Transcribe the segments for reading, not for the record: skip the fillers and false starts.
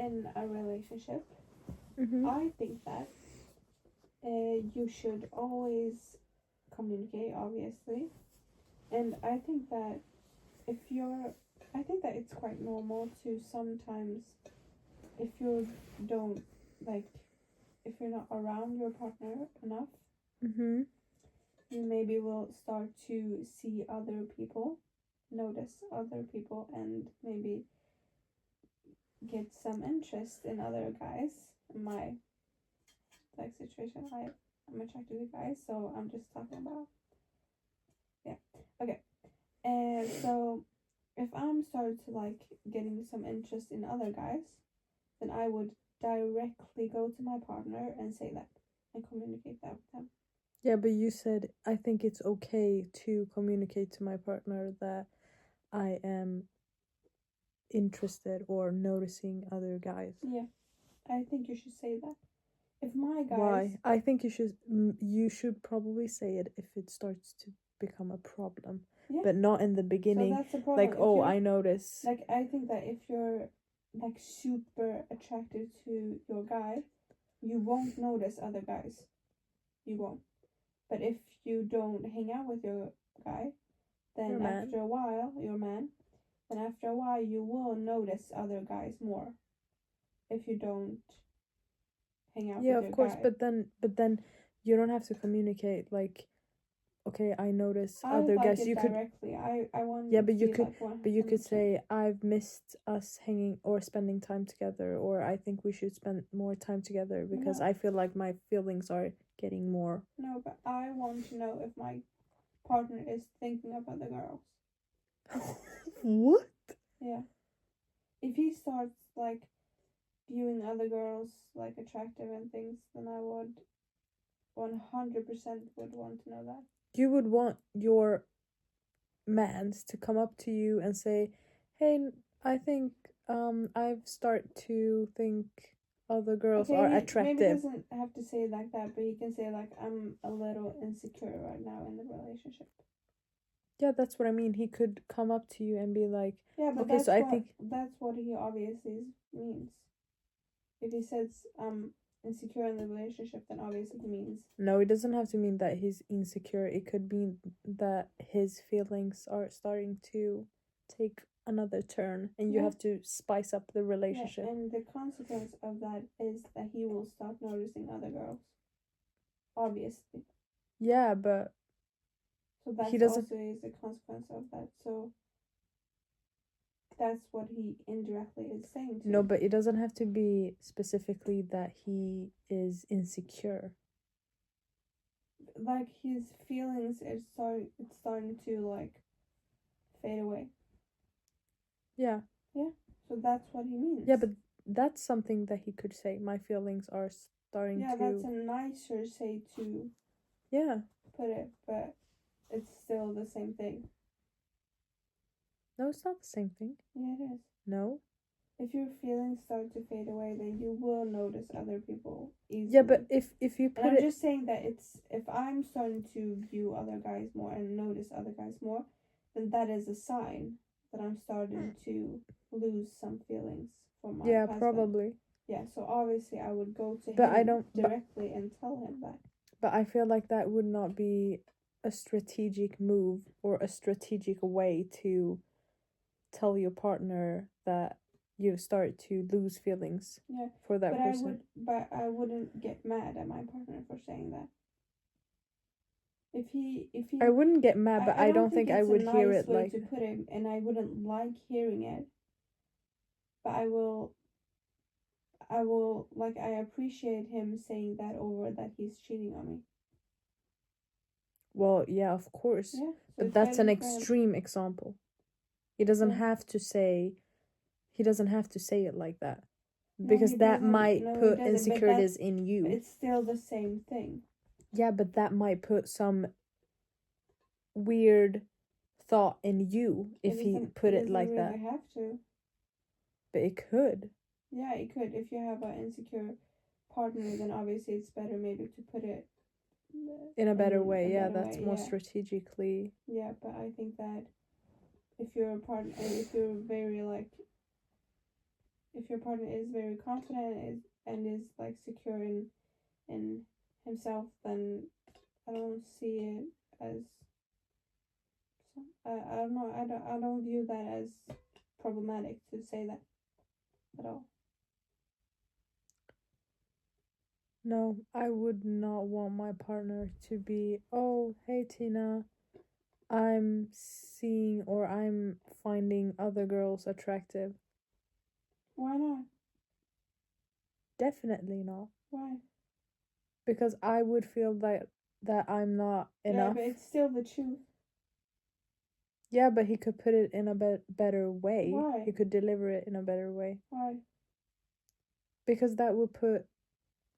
in a relationship, Mm-hmm. I think that you should always communicate, obviously. And I think that I think that it's quite normal to sometimes, if you don't, like, if you're not around your partner enough, Mm-hmm. you maybe will start to see other people, notice other people, and maybe get some interest in other guys. In my situation, I'm attracted to guys, so I'm just talking about, yeah. Okay. And so if I'm started to like getting some interest in other guys, then I would directly go to my partner and say that and communicate that with them. Yeah, but you said I think it's okay to communicate to my partner that I am interested or noticing other guys. Yeah, I think you should say that. If my guys, Why? I think you should probably say it if it starts to become a problem, yeah, but not in the so beginning. that's a problem. Like, If oh, you're, I notice. like, I think that if you're like super attracted to your guy, you won't notice other guys. You won't. But if you don't hang out with your guy, then Your man. after a while, your man, then after a while you will notice other guys more. If you don't hang out Yeah, with of your course, guy. but then you don't have to communicate like, okay, I notice I other like guys. it You could, directly. I want yeah, it to be like 100%. but you could say I've missed us hanging or spending time together, or I think we should spend more time together because No. I feel like my feelings are getting more. No, but I want to know if my partner is thinking of other girls. What? Yeah. If he starts like viewing other girls like attractive and things, then I would 100% would want to know that. You would want your mans to come up to you and say, "Hey, I think I've start to think other girls are Maybe attractive." doesn't have to say it like that, but he can say like, I'm a little insecure right now in the relationship. Yeah, that's what I mean. He could come up to you and be like, Yeah, but okay, so I think that's what he obviously means. If he says insecure in the relationship, then obviously he means no, it doesn't have to mean that he's insecure. It could mean that his feelings are starting to take another turn and you have to spice up the relationship. Yeah, and the consequence of that is that he will start noticing other girls. Obviously. Yeah, but so that's he doesn't also is a consequence of that. So that's what he indirectly is saying to No, you. but it doesn't have to be specifically that he is insecure. Like his feelings it's starting to like fade away. Yeah. Yeah. So that's what he means. Yeah, but that's something that he could say. My feelings are starting to. Yeah, that's a nicer say to. Yeah. Put it, but it's still the same thing. No, it's not the same thing. Yeah, it is. No. If your feelings start to fade away, then you will notice other people easily. Yeah, but if you put and I'm just saying that it's if I'm starting to view other guys more and notice other guys more, then that is a sign that I'm starting to lose some feelings for my husband. Probably. Yeah, so obviously I would go to but him I don't, directly and tell him that. But I feel like that would not be a strategic move or a strategic way to tell your partner that you start to lose feelings for that person. I wouldn't get mad at my partner for saying that. If he I wouldn't get mad, but I don't think I would hear it like. to put it, and I wouldn't like hearing it. But I will like I appreciate him saying that over that he's cheating on me. Well, yeah, of course. Yeah, so but that's an extreme example. He doesn't have to say it like that. Because that might put insecurities in you. It's still the same thing. Yeah, but that might put some weird thought in you if he put it like really that. It have to. But it could. Yeah, it could. If you have an insecure partner, then obviously it's better maybe to put it in a better way. That's more strategically. Yeah, but I think that if you're a partner, if you're very like, if your partner is very confident and is like secure in himself, then I don't see it as I don't know. I don't view that as problematic to say that at all. No, I would not want my partner to be, oh, hey Tina, I'm seeing or I'm finding other girls attractive. Why not? Definitely not. Why? Because I would feel that I'm not Yeah, enough. but it's still the truth. Yeah, but he could put it in a better way. Why? He could deliver it in a better way. Why? Because that would put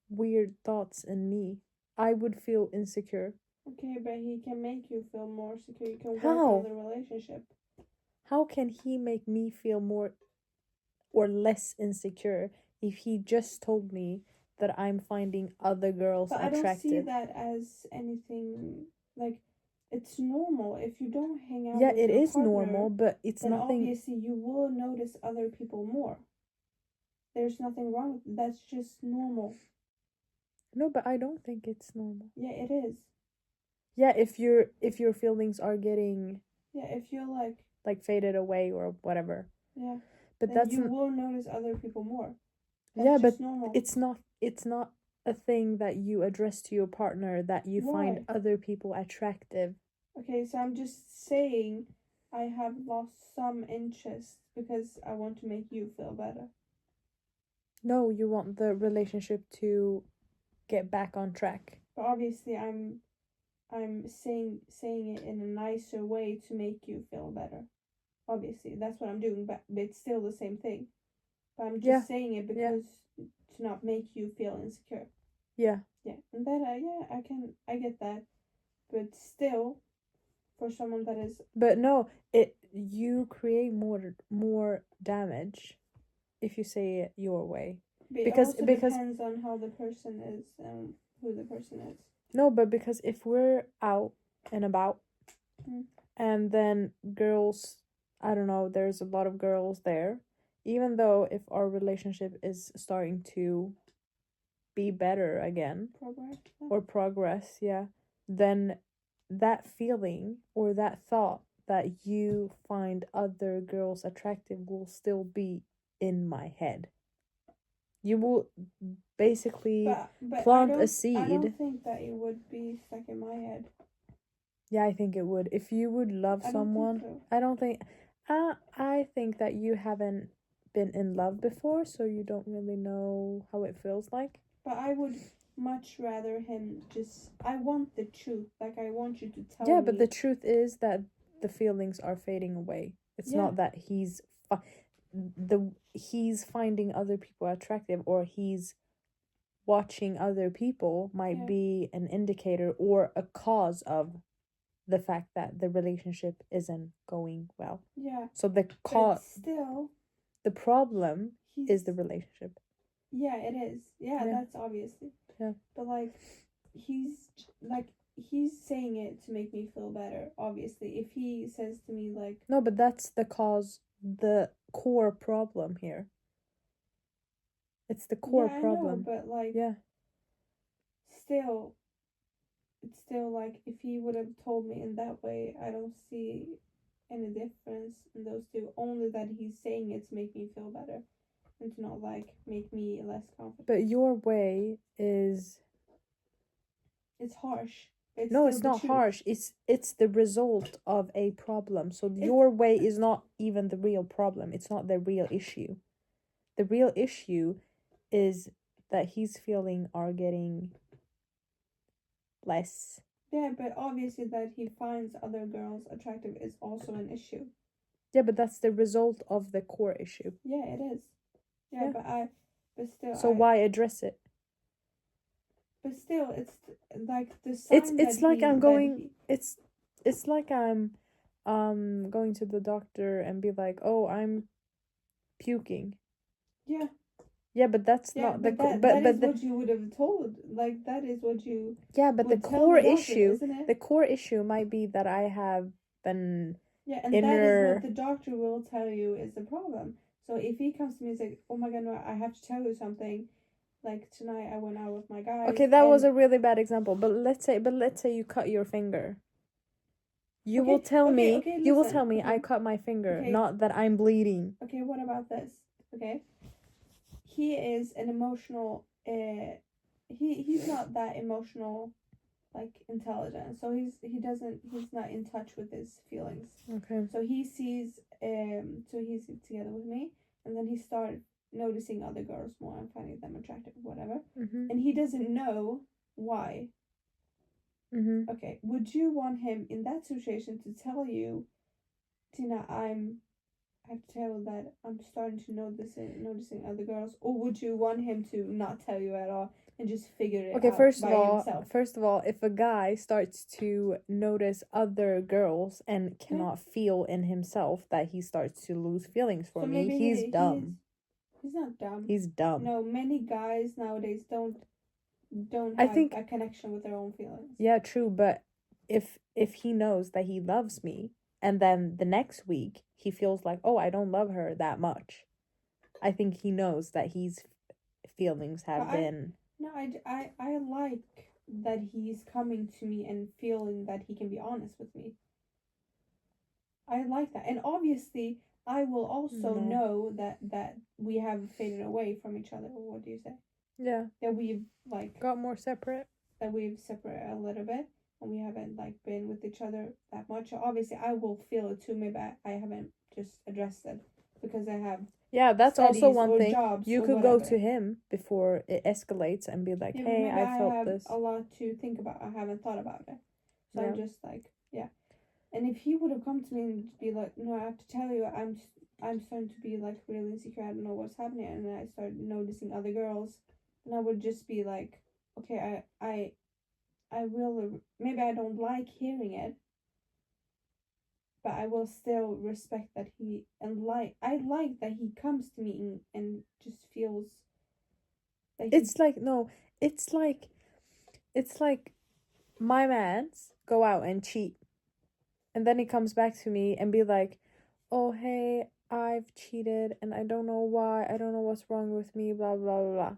weird thoughts in me. I would feel insecure. Okay, but he can make you feel more secure. You can work How? on the relationship. How can he make me feel more or less insecure if he just told me that I'm finding other girls But I attractive? don't see that as anything like it's normal. If you don't hang out Yeah, with it your is partner, normal, but it's then nothing. obviously you will notice other people more. There's nothing wrong with it. That's just normal. No, but I don't think it's normal. Yeah, it is. Yeah, if your feelings are getting Yeah, if you're like faded away or whatever. yeah, But then that's you will notice other people more. That's yeah, but just normal. it's not a thing that you address to your partner that you find Why? other people attractive. Okay, so I'm just saying I have lost some interest because I want to make you feel better. No, you want the relationship to get back on track. But obviously I'm saying it in a nicer way to make you feel better. Obviously, that's what I'm doing, but it's still the same thing. But I'm just saying it because to not make you feel insecure. Yeah. Yeah, and that I get that, but still, for someone that is. But no, you create more damage if you say it your way. But it Because also depends on how the person is and who the person is. No, but because if we're out and about and then girls, I don't know, there's a lot of girls there, even though if our relationship is starting to be better again or progress, yeah, then that feeling or that thought that you find other girls attractive will still be in my head. You will basically plant a seed. I don't think that it would be stuck in my head. Yeah, I think it would. If you would love someone, I don't think I think that you haven't been in love before, so you don't really know how it feels like. But I would much rather him just I want the truth. Like I want you to tell me. Yeah, me. but the truth is that the feelings are fading away. It's not that he's he's finding other people attractive or he's watching other people might be an indicator or a cause of the fact that the relationship isn't going well. Yeah. So the still the problem is the relationship. Yeah, it is. Yeah, that's obviously. Yeah. But he's saying it to make me feel better, obviously. If he says to me no, but that's the core problem here. It's the core problem. I know, but still it's still if he would have told me in that way, I don't see any difference in those two. Only that he's saying it to make me feel better and to not make me less confident. But your way is it's harsh. No, it's not harsh. It's the result of a problem. So your way is not even the real problem. It's not the real issue. The real issue is that his feelings are getting less. Yeah, but obviously that he finds other girls attractive is also an issue. Yeah, but that's the result of the core issue. Yeah, it is. Yeah, but still. So why address it? But still, it's like the sign it's like I'm going. It's like I'm going to the doctor and be like, oh, I'm puking. Yeah. Yeah, but that's not the that is what you would have told. That is what you. Yeah, but the core issue, the core issue might be that I have been. Yeah, and that is what the doctor will tell you is the problem. So if he comes to me and says, "Oh my god, no, I have to tell you something," like tonight I went out with my guys. Okay, that was a really bad example. But let's say you cut your finger. You will tell me. You will tell me I cut my finger, not that I'm bleeding. Okay, what about this? Okay, he is an emotional. He's not that emotional, like intelligent. So he's not in touch with his feelings. Okay. So he sees. So he's together with me, and then he started noticing other girls more and finding them attractive, whatever. Mm-hmm. And he doesn't know why. Mm-hmm. Okay, would you want him in that situation to tell you, Tina, I have to tell that I'm starting to noticing other girls, or would you want him to not tell you at all and just figure it out himself? First of all, if a guy starts to notice other girls and cannot feel in himself that he starts to lose feelings for me, he's dumb. He's not dumb. He's dumb. No, many guys nowadays don't have a connection with their own feelings. Yeah, true, but if he knows that he loves me and then the next week he feels like, oh, I don't love her that much, I think he knows that his feelings have been. I like that he's coming to me and feeling that he can be honest with me. I like that, and obviously I will also know that we have faded away from each other. What do you say? Yeah. That we've like got more separate. That we've separated a little bit, and we haven't like been with each other that much. Obviously, I will feel it too. Maybe I haven't just addressed it because I have. Yeah, that's also one thing. You could go to him before it escalates and be like, "Hey, I felt this." I have a lot to think about. I haven't thought about it, so I'm just like, yeah. And if he would have come to me and be like, "No, I have to tell you, I'm starting to be like really insecure. I don't know what's happening," and then I started noticing other girls, and I would just be like, "Okay, I will. Maybe I don't like hearing it, but I will still respect that he I like that he comes to me and just feels. Like it's like my mans go out and cheat, and then he comes back to me and be like, "Oh hey, I've cheated and I don't know why. I don't know what's wrong with me. Blah blah blah."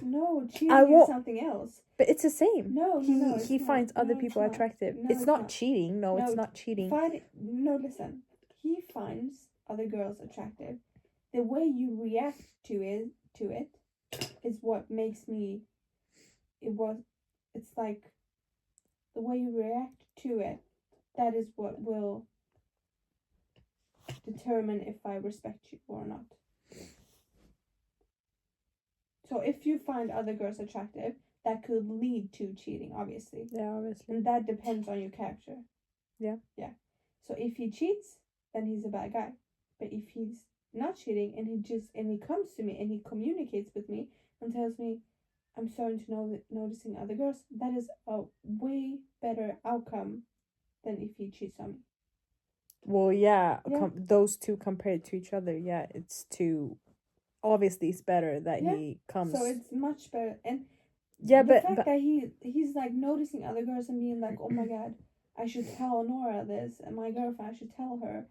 No, cheating is something else. But it's the same. No, he finds other people attractive. It's not cheating. No, it's not cheating. Listen. He finds other girls attractive. The way you react to it is what makes me. It's like the way you react to it. That is what will determine if I respect you or not. So if you find other girls attractive, that could lead to cheating, obviously. Yeah, obviously. And that depends on your character. Yeah. Yeah. So if he cheats, then he's a bad guy. But if he's not cheating and he comes to me and he communicates with me and tells me, I'm starting to noticing other girls, that is a way better outcome than if he cheats on me. Well, yeah. Those two compared to each other, yeah, it's two. Obviously, it's better that he comes. So it's much better, and the fact that he's like noticing other girls and being like, oh my god, I should tell Nora this, and my girlfriend, I should tell her.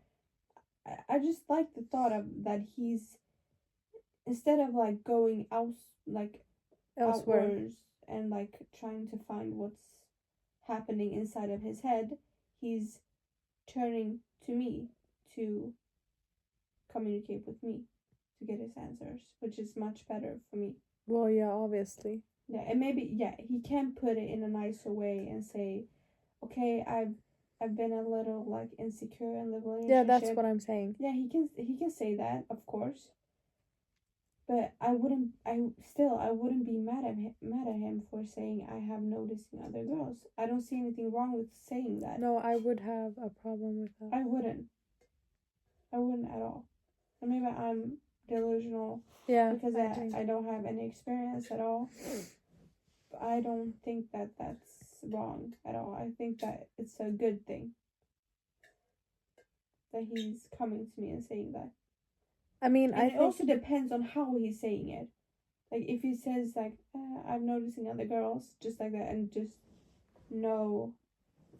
I just like the thought of that he's, instead of like going out like elsewhere outwards and like trying to find what's happening inside of his head, he's turning to me to communicate with me to get his answers, which is much better for me. Well, yeah, obviously. Yeah, and maybe he can put it in a nicer way and say, okay, I've been a little like insecure in the relationship. Yeah, that's what I'm saying. Yeah, he can say that, of course. But I wouldn't be mad at him for saying I have noticed in other girls. I don't see anything wrong with saying that. No, I would have a problem with that. I wouldn't at all. And maybe I'm delusional. Yeah. Because I don't have any experience at all. But I don't think that that's wrong at all. I think that it's a good thing that he's coming to me and saying that. I mean, and it also depends on how he's saying it. Like if he says like, I'm noticing other girls, just like that, and just no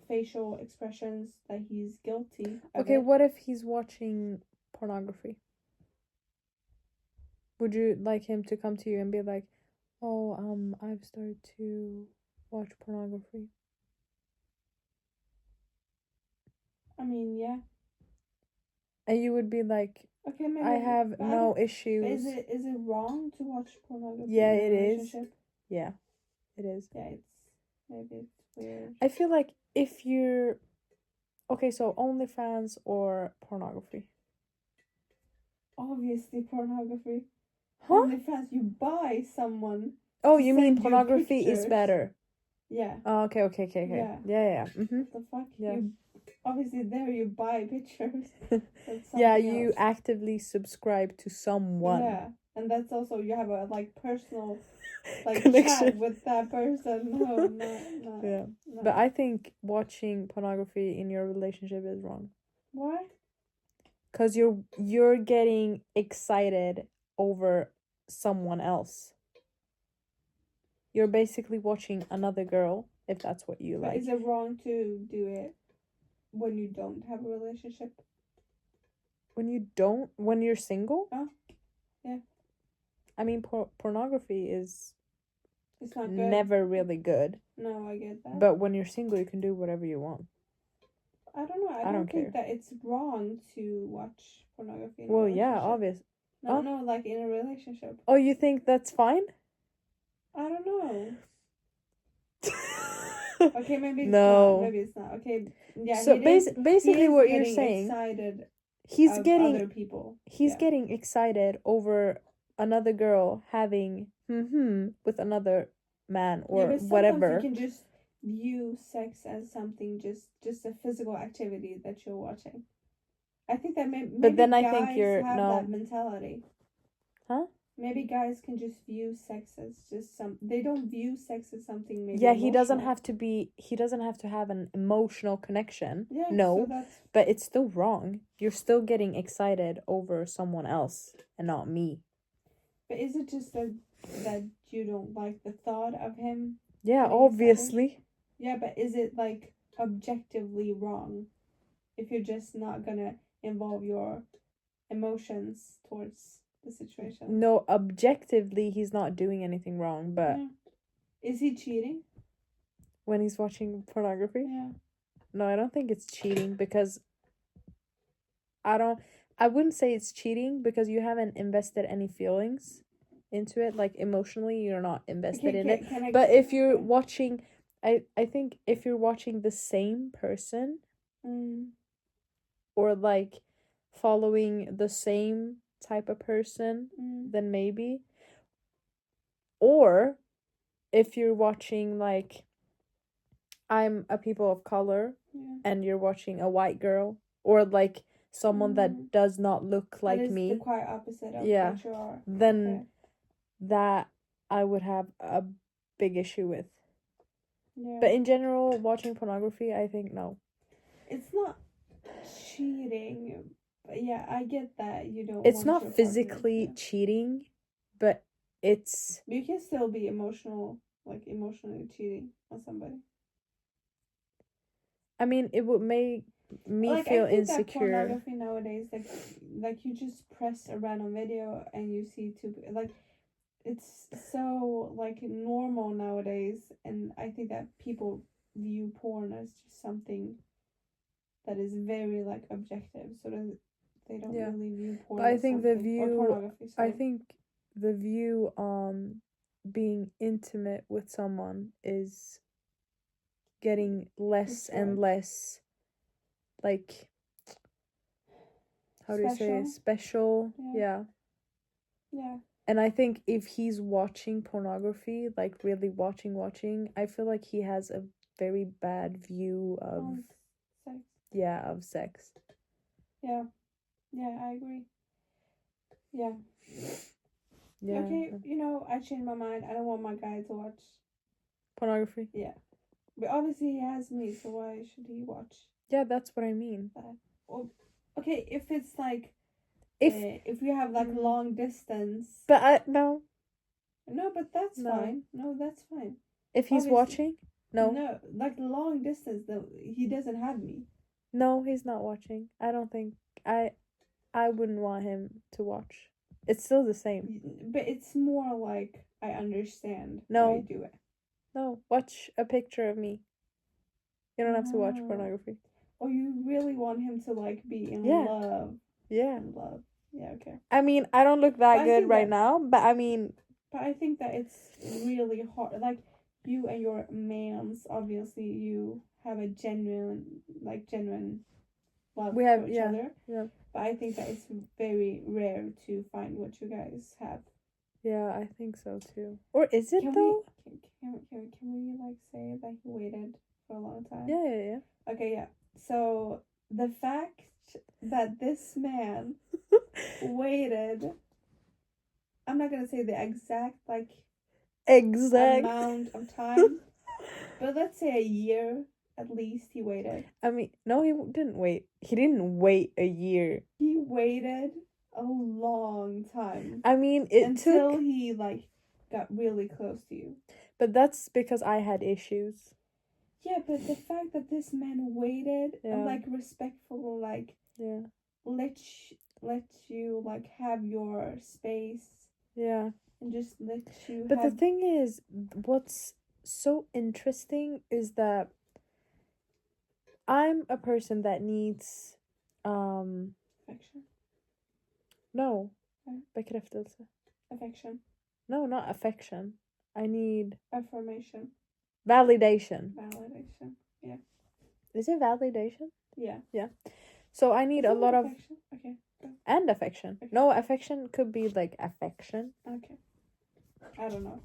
facial expressions that he's guilty of okay, it. what if he's watching pornography? Would you like him to come to you and be like, "Oh, I've started to watch pornography." I mean, yeah. And you would be like, Okay, maybe "I have but no But issues." is it wrong to watch pornography Yeah, in a it is. relationship? Yeah, it is. Yeah, it's maybe it's weird. I feel like if you're okay, so OnlyFans or pornography? Obviously, pornography. Huh? OnlyFans, you buy someone. Oh, to you mean send you pornography is pictures. better? Yeah. Oh, okay. Yeah. Yeah. Mm-hmm. What the fuck? Yeah. You obviously there you buy pictures. That's Yeah, something you else. actively subscribe to someone. Yeah, and that's also you have a like personal like Connection. chat with that person. No, not Yeah. no. But I think watching pornography in your relationship is wrong. Why? Cause you're getting excited over someone else. You're basically watching another girl, if that's what you But like. is it wrong to do it when you don't have a relationship? When you're single? Oh, yeah. I mean, pornography is It's not good. never really good. No, I get that. But when you're single, you can do whatever you want. I don't know. I don't think that it's wrong to watch pornography in a relationship. Yeah, obvious. No, like in a relationship. Oh, you think that's fine? I don't know. Okay, maybe it's No. not. Maybe it's not. Okay, yeah. So basically, what you're saying, excited he's getting other people. He's getting excited over another girl having with another man or but whatever. You can just view sex as something just a physical activity that you're watching. I think that maybe but then guys I think you're have no that mentality. Huh? Maybe guys can just view sex as just some. They don't view sex as something. Maybe yeah, emotional. he doesn't have to have an emotional connection. Yeah, no, so that's... but it's still wrong. You're still getting excited over someone else and not me. But is it just that you don't like the thought of him? Yeah, obviously. Excited? Yeah, but is it like objectively wrong if you're just not gonna involve your emotions towards the situation? No, objectively, he's not doing anything wrong, but... Yeah. Is he cheating? When he's watching pornography? Yeah. No, I don't think it's cheating because... I wouldn't say it's cheating because you haven't invested any feelings into it. Like, emotionally, you're not invested in it. But if you're watching... I think if you're watching the same person... or, like, following the same type of person, then maybe. Or if you're watching, like, I'm a people of color and you're watching a white girl, or like someone that does not look like me, the quite opposite of what you are, then that I would have a big issue with. But in general, watching pornography, I think no. It's not cheating. But yeah, I get that you don't. It's not physically cheating, but it's... But you can still be emotionally cheating on somebody. I mean, it would make me feel insecure. That pornography nowadays, like you just press a random video and you see two, like, it's so like normal nowadays, and I think that people view porn as just something that is very like objective, so that they don't really view porn. But I think the view, I think the view on being intimate with someone is getting less and less, like, how do you say it? Special. Yeah. And I think if he's watching pornography, like really watching, I feel like he has a very bad view of sex. Yeah, of sex. Yeah, I agree. Yeah. Okay, I changed my mind. I don't want my guy to watch pornography. Yeah. But obviously he has me, so why should he watch? Yeah, that's what I mean. Well, okay, if it's like if you have like long distance. But no. No, but that's fine. No, that's fine. If he's watching? No. No, like long distance though, he doesn't have me. No, he's not watching. I don't think I wouldn't want him to watch. It's still the same. But it's more like I understand No. why you do it. No, watch a picture of me. You don't have to watch No. pornography. Or you really want him to like be in Yeah. love. Yeah. In love. Yeah, okay. I mean, I don't look that But I good think right that- now, but I mean, But I think that it's really hard. Like, you and your mans, obviously, you have a genuine love we have for each yeah, other. yeah, But I think that it's very rare to find what you guys have. yeah. I think so too. Or is it Can though? Can we like say that he waited for a long time? Yeah, yeah, yeah. Okay, yeah. So the fact that this man waited, I'm not gonna say the exact like amount of time, but let's say a year at least he waited. I mean, no, he didn't wait. He didn't wait a year. He waited a long time. I mean, until he like got really close to you. But that's because I had issues. Yeah, but the fact that this man waited and Yeah. like respectful, like Yeah. let you like have your space. Yeah. And just let you. But the thing is, what's so interesting is that I'm a person that needs affection. No. Okay. Bekräftelse. Affection. No, not affection. I need affirmation. Validation. Validation. Yeah. Is it validation? Yeah. Yeah. So I need a lot of affection? Okay. Go. And affection. Okay. No, affection could be like affection. Okay. I don't know.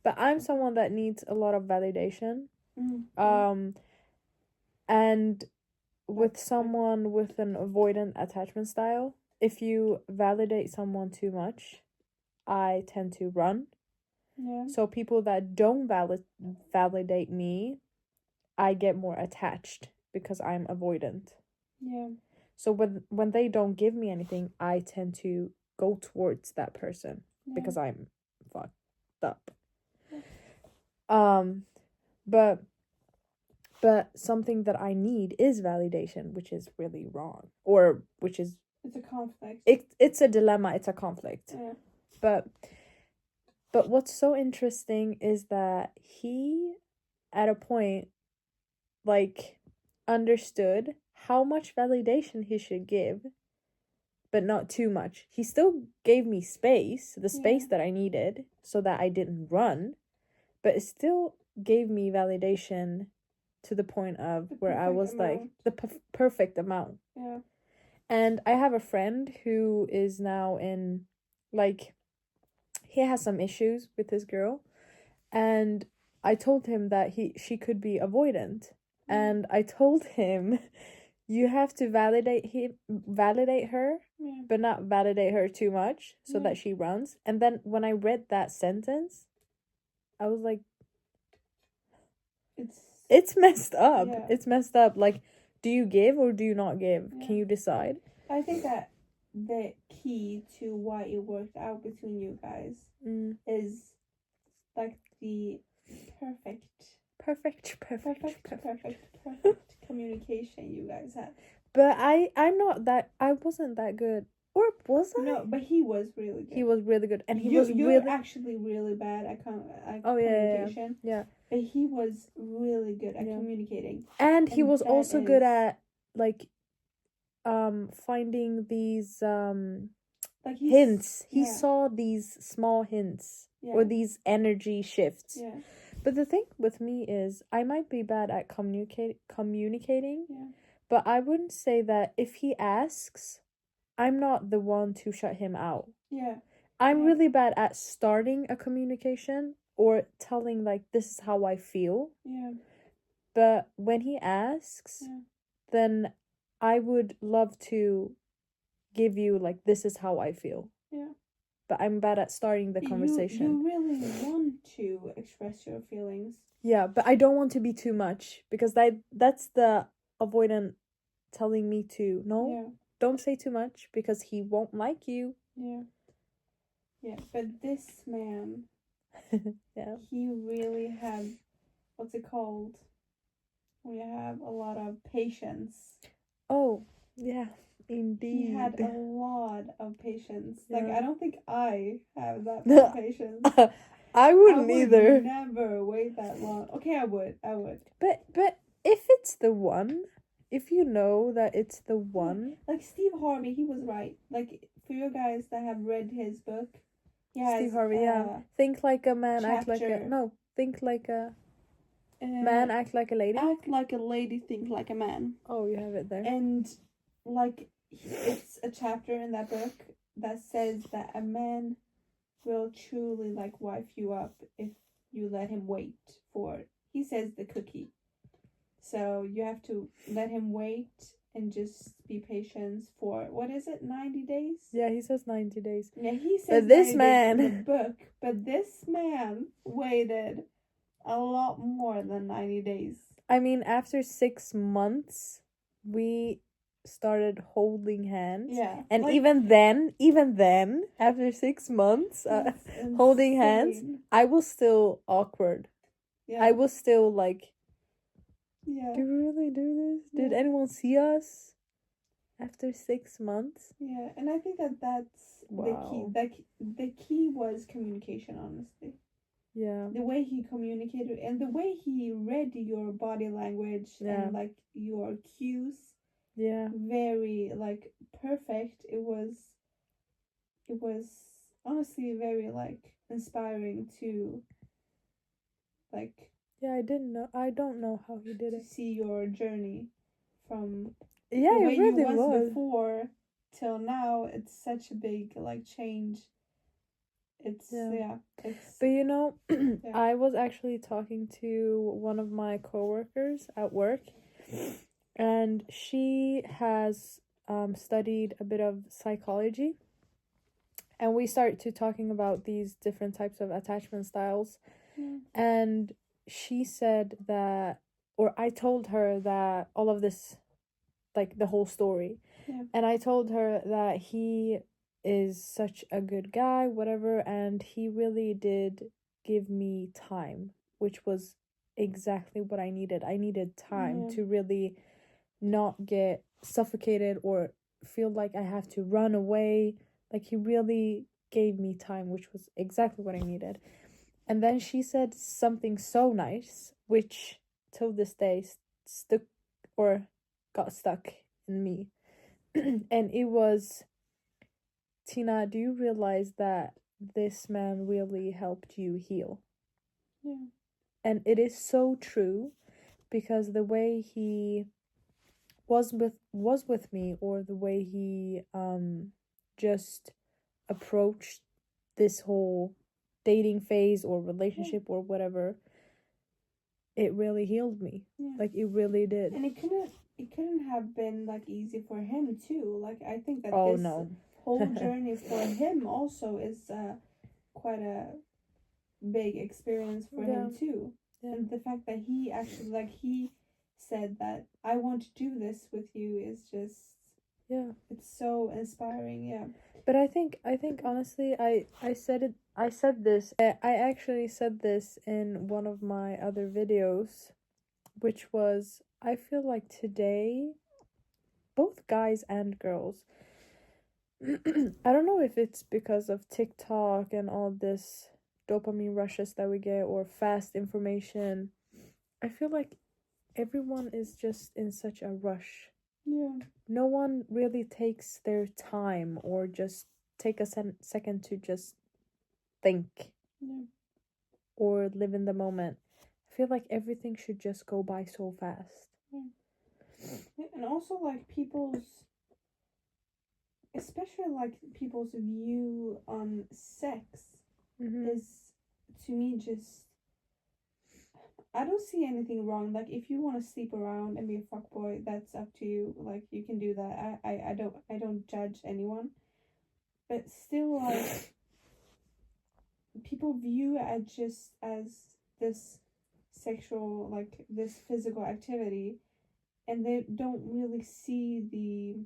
But I'm someone that needs a lot of validation. Mm-hmm. And with someone with an avoidant attachment style, if you validate someone too much, I tend to run. Yeah. So people that don't validate me, I get more attached because I'm avoidant. Yeah. So when they don't give me anything, I tend to go towards that person because I'm fucked up. Yeah. But something that I need is validation, which is really wrong, or which is it's a conflict. It's a dilemma. It's a conflict. Yeah. But what's so interesting is that he, at a point, like, understood how much validation he should give, but not too much. He still gave me the space that I needed so that I didn't run, but it still gave me validation to the point of where I was like the perfect amount. Yeah. And I have a friend who is now in, like, he has some issues with his girl, and I told him that she could be avoidant. And I told him, you have to validate her, but not validate her too much so that she runs. And then when I read that sentence, I was like, it's messed up. Yeah. It's messed up. Like, do you give or do you not give? Yeah. Can you decide? I think that the key to why it worked out between you guys is like the perfect communication you guys had. But I wasn't that good. Or was I? No, but he was really good. He was really good. And you're actually really bad at communication. Yeah. But he was really good at communicating. And he was also good at, like, finding these like hints. He saw these small hints or these energy shifts. Yeah. But the thing with me is I might be bad at communicating. Yeah. But I wouldn't say that if he asks, I'm not the one to shut him out. Yeah. I'm really bad at starting a communication or telling, like, this is how I feel. Yeah. But when he asks, then I would love to give you, like, this is how I feel. Yeah. But I'm bad at starting the conversation. You really want to express your feelings. Yeah, but I don't want to be too much because that's the avoidant telling me to don't say too much because he won't like you. Yeah. Yeah, but this man, he really had, what's it called? We have a lot of patience. Oh, yeah. he had a Indeed. lot of patience. Like, Yeah. I don't think I have that much patience. I I wouldn't would either. never wait that long. Okay, I would. But if it's the one, if you know that it's the one, Like Steve Harvey, he was right. Like, for you guys that have read his book, he Steve has Harvey, yeah. Think like a man, act like a chapter. no. Think like a man, act like a lady. Act like a lady, think like a man. Oh, you have it there. And like, it's a chapter in that book that says that a man will truly like wife you up if you let him wait for, he says, the cookie. So you have to let him wait and just be patient for, what is it, 90 days? Yeah, he says 90 days. Yeah, he says But this 90 days in man, the book, but this man waited a lot more than 90 days. I mean, after 6 months, we started holding hands. Yeah. And like, even then, after 6 months, that's holding hands, insane. I was still awkward. Yeah. I was still like, Yeah. do we really do this? Did Yeah. anyone see us after 6 months? Yeah, and I think that that's the key. Wow. The key was communication, honestly. Yeah. The way he communicated and the way he read your body language Yeah. and like your cues, Yeah. very like perfect. It was honestly very like inspiring to like Yeah, I don't know how he did to it. see your journey from Yeah, the way it you really was was. before till now. It's such a big like change. It's it's But you know, yeah. I was actually talking to one of my coworkers at work, and she has studied a bit of psychology, and we started to talking about these different types of attachment styles, and she said that, or I told her that all of this, like the whole story, and I told her that he is such a good guy, whatever, and he really did give me time, which was exactly what I needed. I needed time to really not get suffocated or feel like I have to run away. Like, he really gave me time, which was exactly what I needed. And then she said something so nice, which till this day stuck or got stuck in me. And it was, Tina, do you realize that this man really helped you heal? Yeah. And it is so true, because the way he was with me, or the way he just approached this whole dating phase or relationship or whatever, it really healed me. Like, it really did. And it couldn't have been like easy for him too. Like, I think that Oh this no. whole journey for him also is quite a big experience for him too. Yeah. And the fact that he actually like he said that I want to do this with you is just, yeah, it's so inspiring. Yeah. But I think honestly, I said this. I actually said this in one of my other videos, which was, I feel like today, both guys and girls, I don't know if it's because of TikTok and all this dopamine rushes that we get, or fast information. I feel like everyone is just in such a rush. Yeah. No one really takes their time, or just take a second to just think. Yeah. Or live in the moment. I feel like everything should just go by so fast. Yeah. And also like especially like people's view on sex is, to me, just, I don't see anything wrong. Like, if you want to sleep around and be a fuckboy, that's up to you. Like, you can do that. I don't judge anyone. But still, like, people view it just as this sexual, like this physical activity, and they don't really see the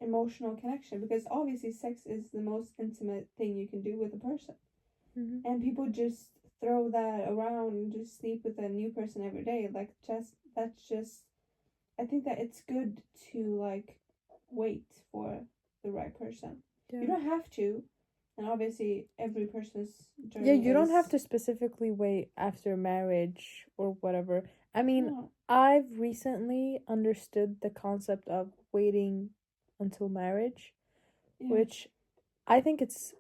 emotional connection, because obviously sex is the most intimate thing you can do with a person. And people just throw that around and just sleep with a new person every day. Like, just that's just, I think that it's good to like wait for the right person. Yeah. You don't have to, and obviously every person's journey. Yeah, you don't is... have to specifically wait after marriage or whatever. I mean, No. I've recently understood the concept of waiting until marriage, Yeah. which I think it's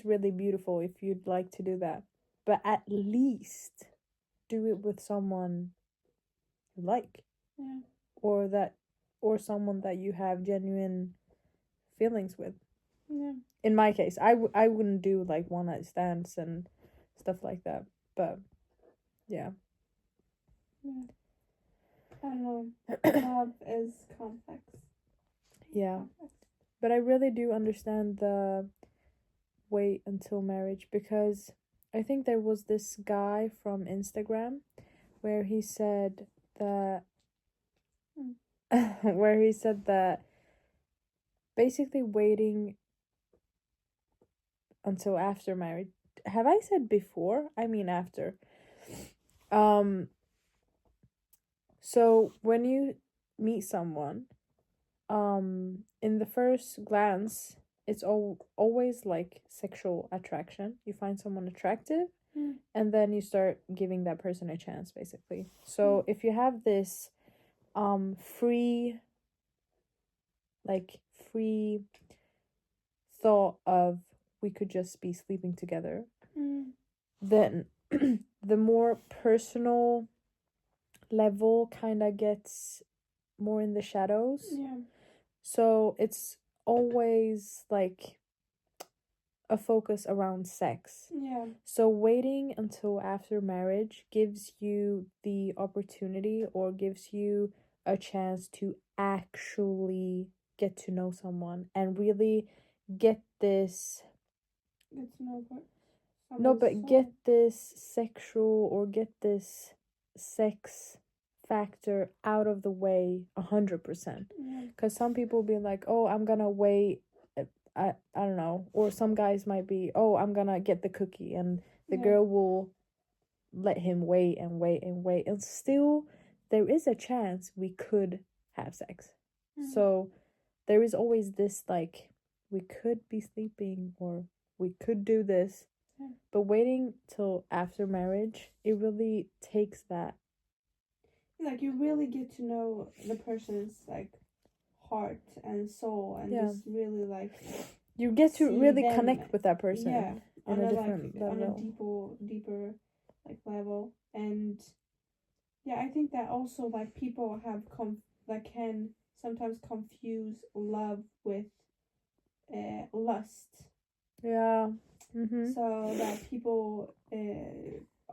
really beautiful if you'd like to do that. But at least do it with someone you like. Yeah. Or someone that you have genuine feelings with. Yeah. In my case, I wouldn't do like one night stands and stuff like that. But yeah. Yeah. I don't know. Love is complex. Yeah. Complex. But I really do understand the wait until marriage, because I think there was this guy from Instagram where he said that where he said that basically waiting until after marriage. Have I said before? I mean after. Um so when you meet someone, in the first glance, it's always like sexual attraction. You find someone attractive, and then you start giving that person a chance, basically. So if you have this free free thought of we could just be sleeping together, then the more personal level kind of gets more in the shadows. Yeah. So it's always like a focus around sex. Yeah. So waiting until after marriage gives you the opportunity, or gives you a chance to actually get to know someone and really get this Get to know no, someone's but soul. get this sexual or get this sex factor out of the way 100%. Yeah. Because some people be like, oh, I'm gonna wait. I don't know. Or some guys might be, oh, I'm gonna get the cookie, and the Yeah. girl will let him wait and wait and wait, and still there is a chance we could have sex. So there is always this like, we could be sleeping, or we could do this. Yeah. But waiting till after marriage, it really takes that. Like you really get to know the person's like heart and soul, and Yeah. just really like You get to see really them, connect with that person. yeah, in on a a different on a level. deeper like level. And yeah, I think that also like people have that can sometimes confuse love with lust. Yeah. Mm-hmm. So that people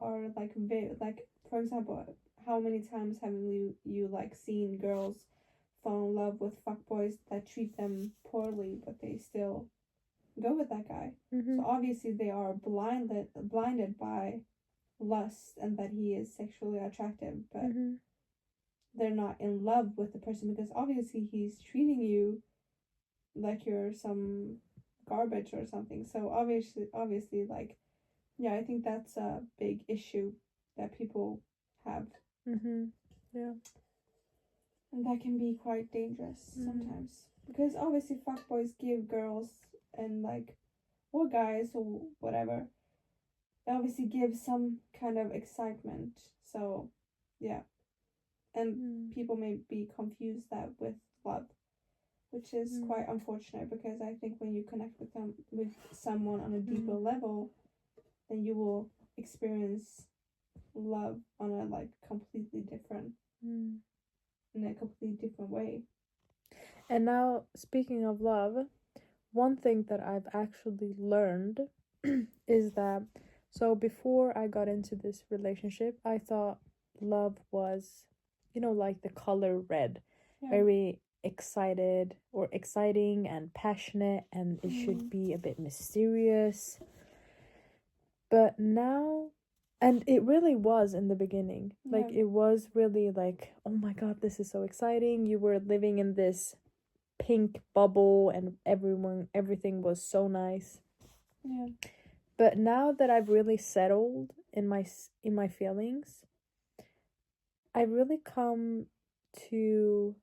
are like like, for example, how many times have you like seen girls fall in love with fuckboys that treat them poorly, but they still go with that guy. Mm-hmm. So obviously they are blinded by lust and that he is sexually attractive, but they're not in love with the person, because obviously he's treating you like you're some garbage or something. So obviously like, yeah, I think that's a big issue that people have. Yeah. And that can be quite dangerous sometimes, because obviously fuckboys give girls and like, or guys or whatever, they obviously give some kind of excitement. So yeah, and people may be confused that with love, which is quite unfortunate, because I think when you connect with someone on a deeper level, then you will experience love on a like completely different in a completely different way. And now, speaking of love, one thing that I've actually learned is that, so before I got into this relationship, I thought love was, like the color red, very excited or exciting and passionate, and it should be a bit mysterious. But now, and it really was in the beginning, like it was really like, oh my god, this is so exciting. You were living in this pink bubble, and everything was so nice. Yeah. But now that I've really settled in my feelings, I really come to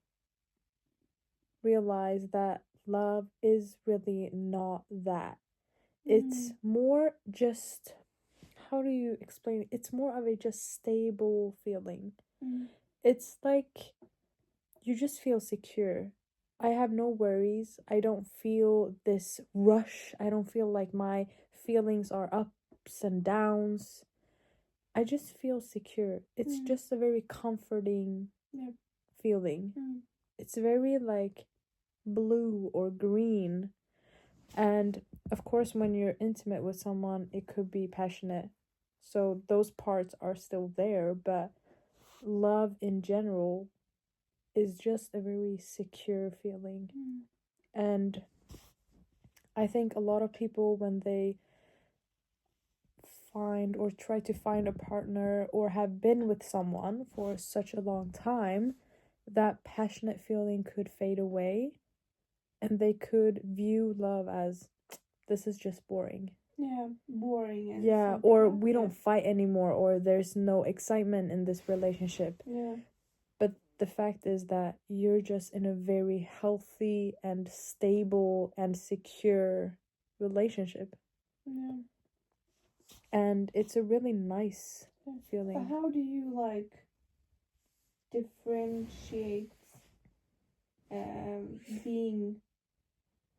realize that love is really not that. It's more just, how do you explain it? It's more of a just stable feeling. It's like you just feel secure. I have no worries. I don't feel this rush. I don't feel like my feelings are ups and downs. I just feel secure. It's just a very comforting feeling. It's very like blue or green. And of course, when you're intimate with someone, it could be passionate. So those parts are still there, but love in general is just a very secure feeling. And I think a lot of people, when they find or try to find a partner or have been with someone for such a long time, that passionate feeling could fade away and they could view love as, this is just boring. Yeah, boring. And yeah, or we don't fight anymore, or there's no excitement in this relationship. Yeah. But the fact is that you're just in a very healthy and stable and secure relationship. Yeah. And it's a really nice feeling. But how do you like differentiate being,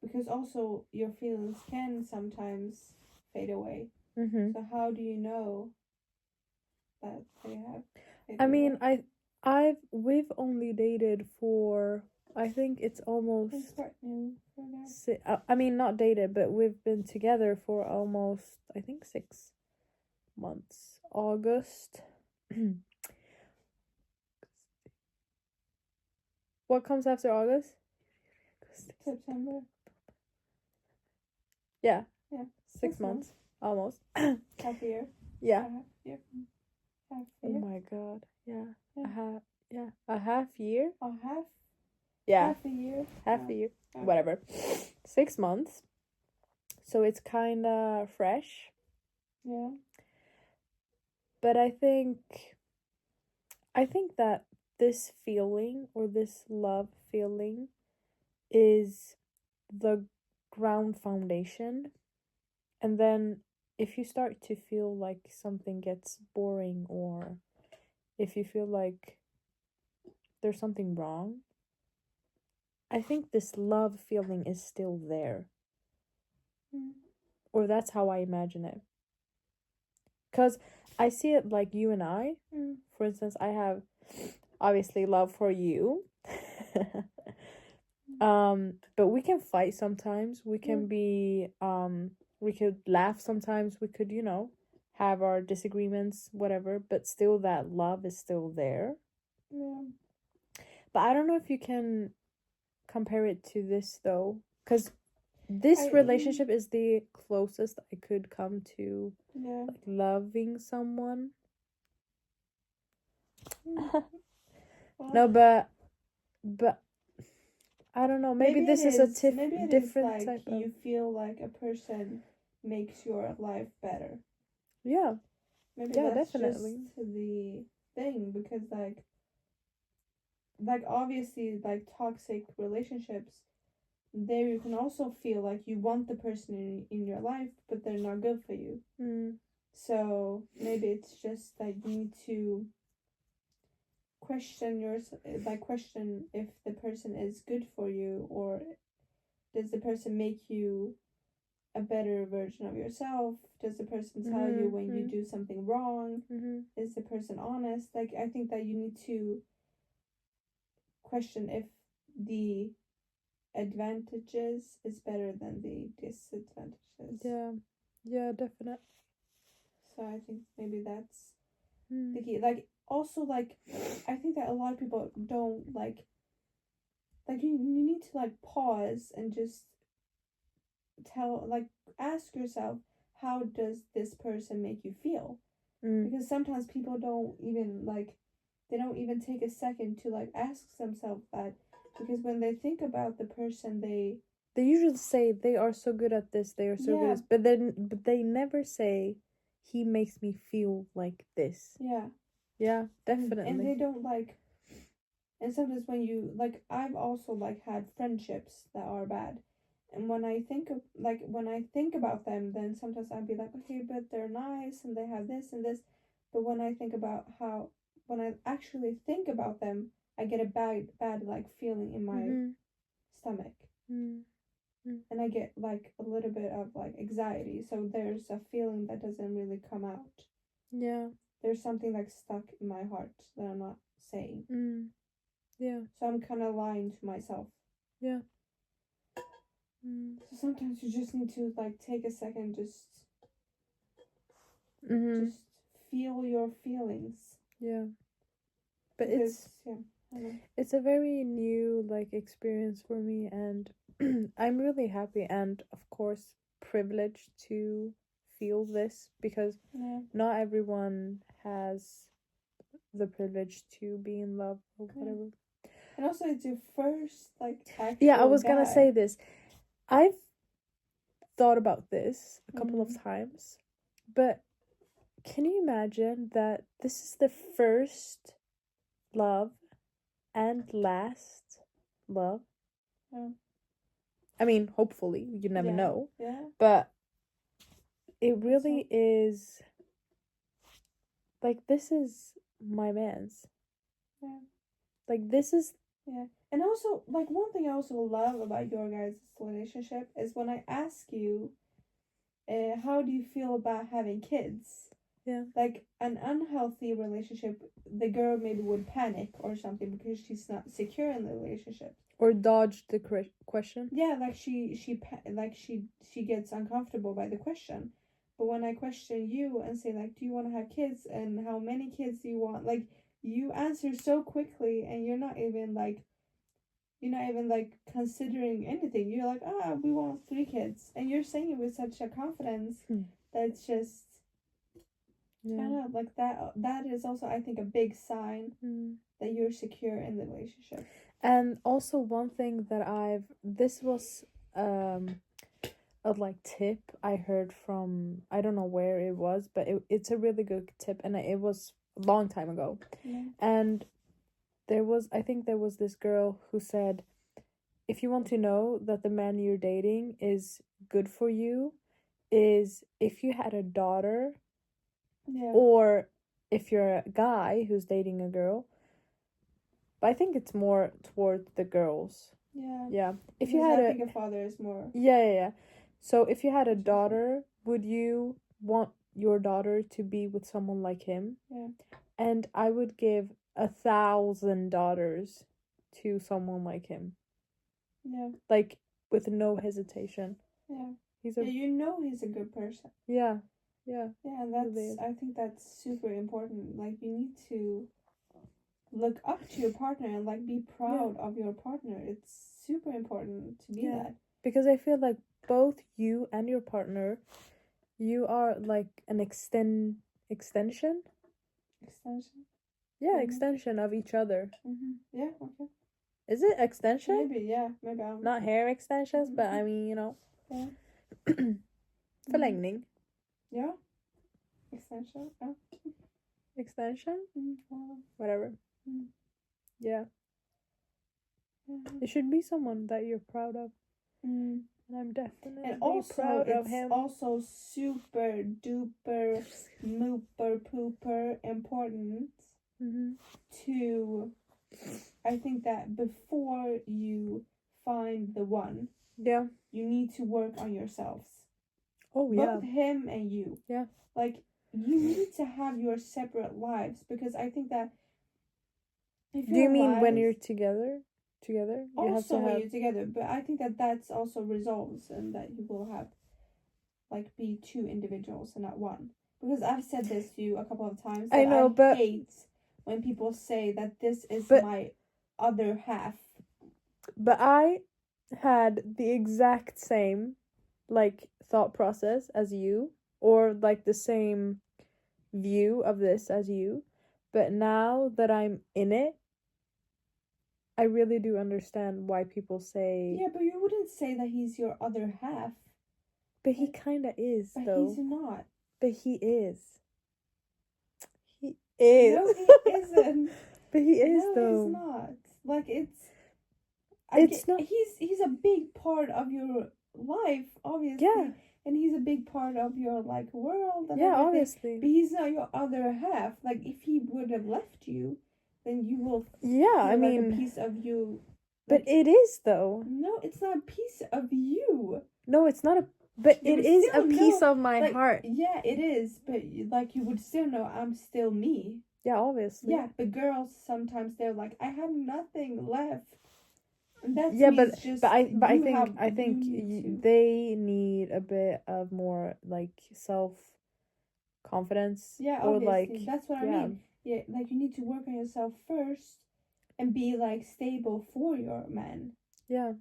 because also your feelings can sometimes fade away. So how do you know that they have faded away? We've only dated for, I think it's almost, It's quite new for that. not dated, but we've been together for almost, I think, 6 months. August. What comes after August? September. Yeah. Yeah. 6 months. Almost. Half a year. Yeah. Half a year. Oh my god. Yeah. A half year? Oh, half? Yeah. Half a year. Half a year. Whatever. 6 months. So it's kinda fresh. Yeah. But I think that this feeling, or this love feeling, is the ground foundation. And then if you start to feel like something gets boring, or if you feel like there's something wrong, I think this love feeling is still there. Or that's how I imagine it. Because I see it like you and I. For instance, I have obviously love for you. But we can fight sometimes. We can be we could laugh sometimes. We could, have our disagreements, whatever, but still that love is still there. Yeah. But I don't know if you can compare it to this though, because this relationship is the closest I could come to like loving someone. No, but I don't know. Maybe this is a different type of. You feel like a person makes your life better. Yeah. Maybe that's definitely just the thing, because like obviously, like toxic relationships, there you can also feel like you want the person in your life, but they're not good for you. So maybe it's just like you need to question if the person is good for you, or does the person make you a better version of yourself? Does the person tell you when you do something wrong? Is the person honest? Like, I think that you need to question if the advantages is better than the disadvantages. Yeah, definitely. So I think maybe that's the key. Like, also, like, I think that a lot of people don't you need to like pause and just ask yourself, how does this person make you feel? Because sometimes people don't even take a second to like ask themselves that, because when they think about the person, they usually say they are so good at this, they are so good at this, but they never say he makes me feel like this. Yeah, definitely. and they don't And sometimes when you like, I've also like had friendships that are bad, and when I think of like when I think about them, then sometimes I'd be like, okay, but they're nice and they have this and this, but when I think about how when I actually think about them, I get a bad like feeling in my Mm-hmm. stomach, Mm-hmm. and I get like a little bit of like anxiety. So there's a feeling that doesn't really come out. Yeah. There's something like stuck in my heart that I'm not saying. Yeah. So I'm kind of lying to myself. Yeah. So sometimes you just need to like take a second, just Mm-hmm. just feel your feelings. Yeah. But Because, yeah, I know. it's a very new like experience for me, and I'm really happy and of course privileged to feel this, because Yeah. not everyone has the privilege to be in love or whatever. And also, it's your first like actual. Yeah, I was gonna guy. say this. I've thought about this a couple of times, but can you imagine that this is the first love and last love? Yeah. I mean, hopefully, you never know. Yeah. But it really is like, this is my man's. Yeah. Like, this is. Yeah. And also, like, one thing I also love about your guys' relationship is when I ask you, how do you feel about having kids? Yeah. Like, an unhealthy relationship, the girl maybe would panic or something because she's not secure in the relationship. Or dodge the question. Yeah, like she gets uncomfortable by the question. But when I question you and say like, do you want to have kids and how many kids do you want? Like, you answer so quickly and you're not even like considering anything. You're like, we want 3 kids, and you're saying it with such a confidence that it's just. Yeah. I don't know, like that is also, I think, a big sign that you're secure in the relationship. And also one thing that this was a like tip I heard from, I don't know where it was, but it's a really good tip, and it was a long time ago. Yeah. And I think there was this girl who said, if you want to know that the man you're dating is good for you, is if you had a daughter. Yeah. Or if you're a guy who's dating a girl. But I think it's more toward the girls. Yeah. Yeah. If because you had I think a father is more. Yeah. So if you had a daughter, would you want your daughter to be with someone like him? Yeah. And I would give 1,000 daughters to someone like him. Yeah. Like, with no hesitation. Yeah. He's he's a good person. Yeah. Yeah. Yeah, and I think that's super important. Like, you need to look up to your partner and like be proud of your partner. It's super important to be that. Because I feel like both you and your partner, you are like an extension. Extension. Yeah, extension of each other. Yeah. Okay. Is it extension? Maybe. Yeah. Maybe. Not hair extensions, but I mean, Yeah. Förlängning. Yeah. Extension. Yeah. Extension. Whatever. Yeah. It should be someone that you're proud of. And I'm definitely proud of him. Also super duper mooper pooper important to, I think, that before you find the one, you need to work on yourselves. Oh yeah. Both him and you. Yeah. Like, you need to have your separate lives, because I think that if do you mean when you're together? You also have to when have... you're together, but I think that that's also resolves, and that you will have like be 2 individuals and not one. Because I've said this to you a couple of times. I know, but hate when people say that this is my other half. But I had the exact same like thought process as you, or like the same view of this as you. But now that I'm in it, I really do understand why people say... Yeah, but you wouldn't say that he's your other half. But he kind of is, but though. He's not. But he is. He is. No, he isn't. But he is, no, though. he's not. Like It's not. He's a big part of your life, obviously. Yeah. And he's a big part of your like world and Yeah, everything. obviously. But he's not your other half. Like if he would have left you, then you will Yeah, I feel like mean, a piece of you. but Like, it is though. no, it's not a piece of you. No, it's not a. But You it would is a still piece know, of my like, heart. yeah, it is. But like you would still know I'm still me. Yeah, obviously. Yeah, but girls sometimes they're like, I have nothing left. And that Yeah, means just I you think need to. they need a bit of more like self confidence. Yeah, Or obviously. like, That's what I yeah. mean. Yeah, like you need to work on yourself first and be like stable for your man. Yeah.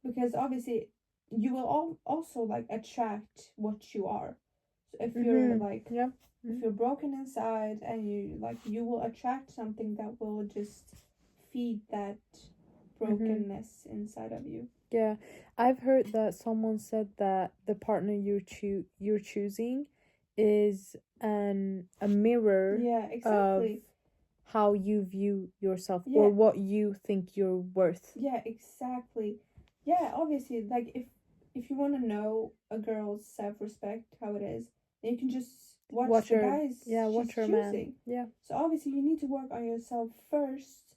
Because obviously you will also like attract what you are. So if you're like Yeah. if you're broken inside and you will attract something that will just feed that brokenness inside of you. Yeah, I've heard that someone said that the partner you're choosing is a mirror Yeah, of exactly. how you view yourself Yeah. or what you think you're worth. Yeah, exactly. Yeah, obviously, like if you want to know a girl's self-respect, how it is, then you can just watch the her, guys watch she's her choosing. man. Yeah. So obviously, you need to work on yourself first.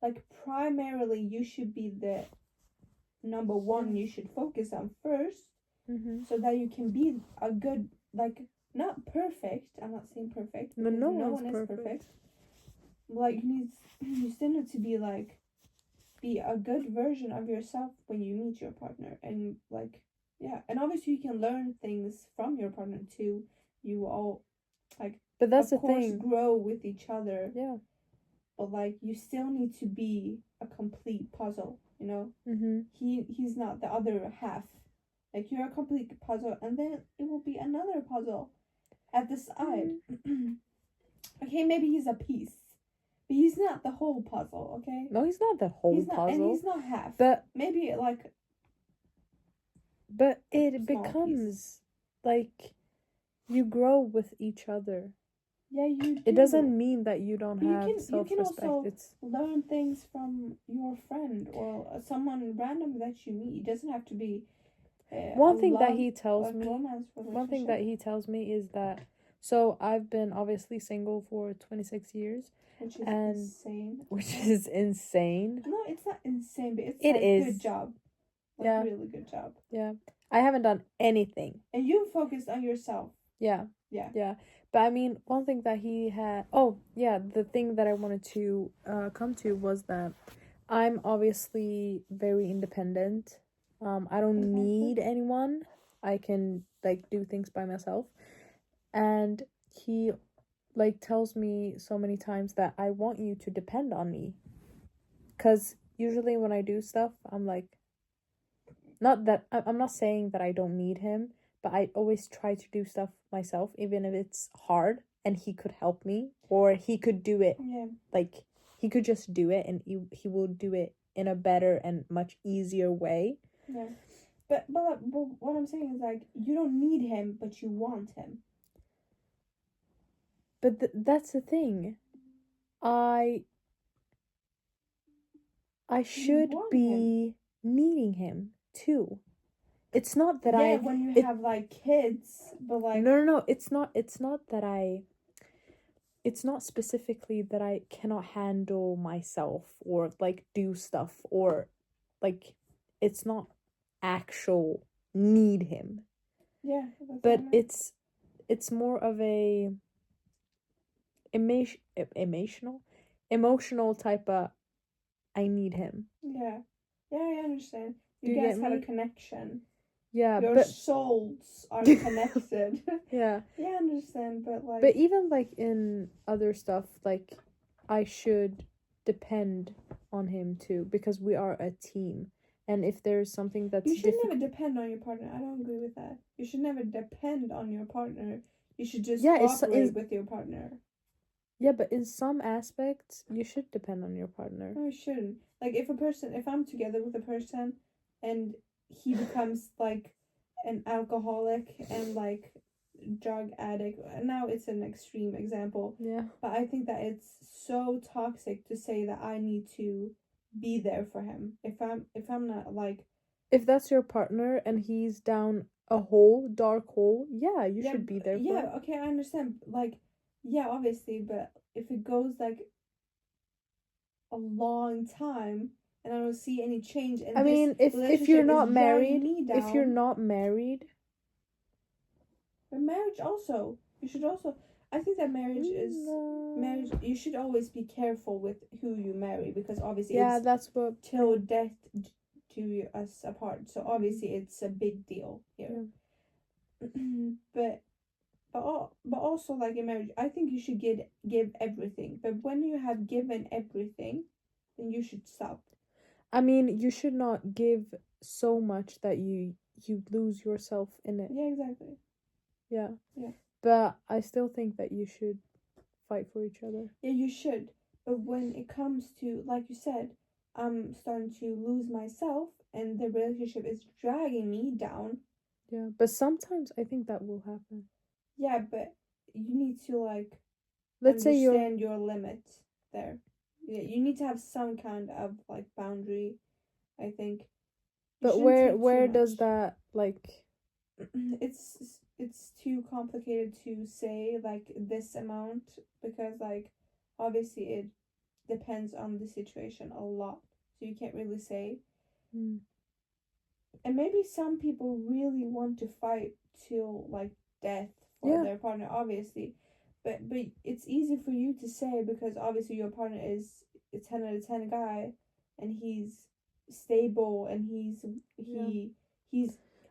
Like primarily, you should be the number one. You should focus on first, so that you can be a good, like, not perfect. I'm not saying perfect because no one is perfect. Like you still need to be a good version of yourself when you meet your partner, and like, yeah, and obviously you can learn things from your partner too. You all, like, but that's of the course thing, grow with each other. Yeah. But like you still need to be a complete puzzle, you know. He's not the other half. Like you're a complete puzzle, and then it will be another puzzle at the side. Okay, maybe he's a piece, but he's not the whole puzzle. Okay, No, he's not the whole he's not, puzzle, and he's not half. but maybe like, but it small becomes piece. like you grow with each other. Yeah, you do. It doesn't mean that you don't But have you can self-respect. also It's learn things from your friend or someone random that you meet. It doesn't have to be one thing that he tells me. romance One thing that he tells me is that, so I've been obviously single for 26 years, which is and insane. which is insane. No, it's not insane, but it's It like is. good job. Like, Yeah. really good job. Yeah. I haven't done anything. And you focused on yourself. Yeah. Yeah. Yeah. But I mean, one thing that he had. Oh, yeah. The thing that I wanted to come to was that I'm obviously very independent. I don't need anyone. I can like do things by myself. And he like tells me so many times that I want you to depend on me. Cuz usually when I do stuff, I'm like, not that I'm not saying that I don't need him, but I always try to do stuff myself, even if it's hard, and he could help me, or he could do it. Yeah. Like he could just do it, and he will do it in a better and much easier way. Yeah. But what I'm saying is, like, you don't need him, but you want him. But that's the thing. I should be needing him too. It's not that when you have like kids, but like no, it's not that it's not specifically that I cannot handle myself or like do stuff, or like it's not actual need him. Yeah, but it's more of a emotional type of I need him. Yeah, I understand. You Do guys get have me? a connection. Yeah, your but souls are connected. Yeah. Yeah, I understand, but like. But even like in other stuff, like I should depend on him too, because we are a team. And if there's something that's you should never depend on your partner. I don't agree with that. You should never depend on your partner. You should just cooperate with your partner. Yeah, but in some aspects, you should depend on your partner. No, you shouldn't. Like, if I'm together with a person and he becomes like an alcoholic and like drug addict, now it's an extreme example. Yeah. But I think that it's so toxic to say that I need to be there for him. If I'm not like, If that's your partner and he's down a hole, dark hole, yeah, you yeah, should be there for yeah, him. okay, I understand. Like, yeah, obviously, but if it goes like a long time and I don't see any change and I this mean, if you're relationship is not dragging married, me if you're down, not married, but marriage also, you should also, I think that marriage, no. you should always be careful with who you marry because obviously Yeah, it's that's what. till Yeah. death do us apart. So obviously it's a big deal here. but but also like in marriage, I think you should give everything. But when you have given everything, then you should stop. I mean, you should not give so much that you lose yourself in it. Yeah, exactly. Yeah. Yeah. But I still think that you should fight for each other. Yeah, you should. But when it comes to, like you said, I'm starting to lose myself and the relationship is dragging me down. Yeah, but sometimes I think that will happen. Yeah, but you need to like Let's say you're understand your limit there. Yeah, you need to have some kind of like boundary, I think. You but shouldn't take too where much. does that like It's too complicated to say like this amount because like obviously it depends on the situation a lot, so you can't really say. mm, And maybe some people really want to fight till like death for yeah. their partner, obviously, but it's easy for you to say because obviously your partner is a 10 out of 10 guy, and he's stable and he's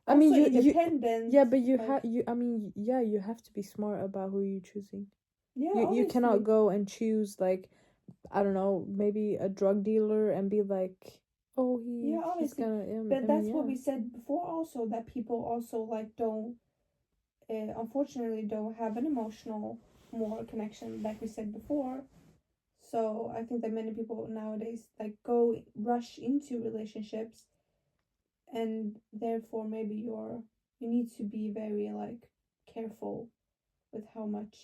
I mean also you independent. yeah, but you Like, have you I mean yeah, you have to be smart about who you're choosing. yeah, You cannot obviously. go and choose like, I don't know, maybe a drug dealer and be like, oh, Yeah, he's obviously. gonna. But I mean, that's what yeah, we said before also, that people also like don't unfortunately don't have an emotional more connection like we said before. So I think that many people nowadays like go rush into relationships, and therefore maybe you need to be very like careful with how much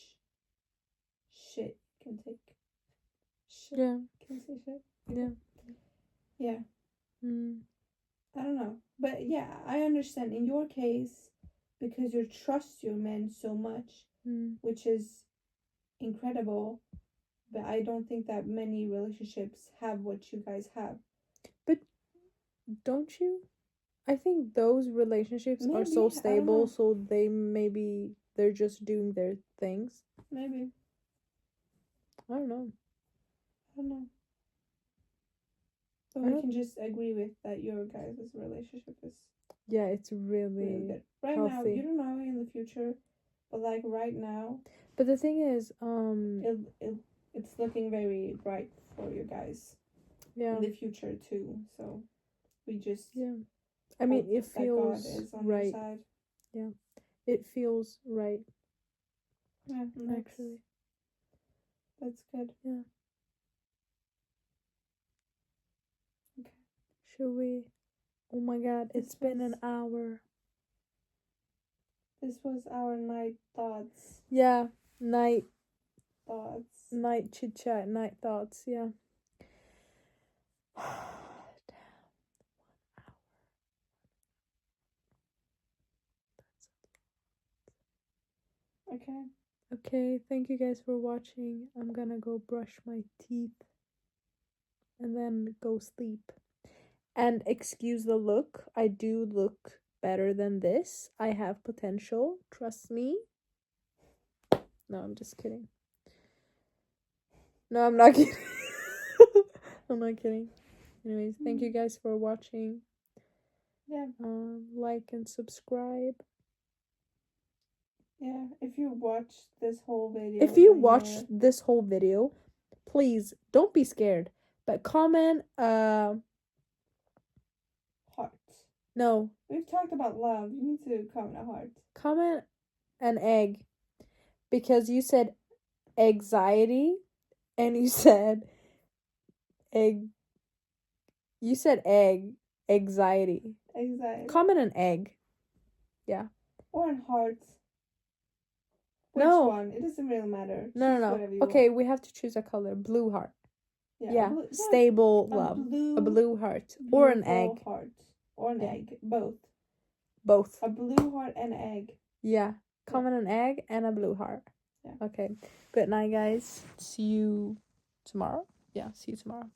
shit can take. Shit. yeah, Can you say shit? yeah. Yeah. Mm, I don't know. But yeah, I understand in your case because you trust your men so much, mm. which is incredible, but I don't think that many relationships have what you guys have. But don't you? I think those relationships are so Maybe, I don't stable, know. so they're just doing their things. Maybe. I don't know. I don't know. But I we don't. can just agree with that your guys' relationship is Yeah, it's really really good. Right now, you healthy. don't know in the future, but like right now, But the thing is, it, it it's looking very bright for you guys yeah, in the future too. So we just yeah. I mean, hope it that God feels is on your right. side. Yeah, it feels right. Yeah, Actually, that's good. yeah. Okay. Should we? Oh my God, it's been an hour. This was our night thoughts. Yeah, night Thoughts. night chit chat, night thoughts. Yeah. Okay. Okay, thank you guys for watching. I'm gonna go brush my teeth and then go sleep. And excuse the look, I do look better than this. I have potential, trust me. No, I'm just kidding. No, I'm not kidding. I'm not kidding. Anyways, thank you guys for watching. Yeah. Like and subscribe. Yeah. If you watch this whole video, If you watch this whole video, please don't be scared. But comment heart. no. We've talked about love. You need to comment a heart. Comment an egg. Because you said anxiety and you said egg. You said egg. Anxiety. Anxiety. Comment an egg. Yeah. Or an heart. Which No. one? It doesn't really matter. No, Choose no, whatever no. you Okay, want. we have to choose a color. Blue heart. Yeah, stable a love. Blue, a blue heart. Or an egg. Heart. Or an Yeah. egg. Both. Both. A blue heart and egg. Yeah. Come in an egg and a blue heart. Yeah. Okay. Good night, guys. See you tomorrow. Yeah, see you tomorrow.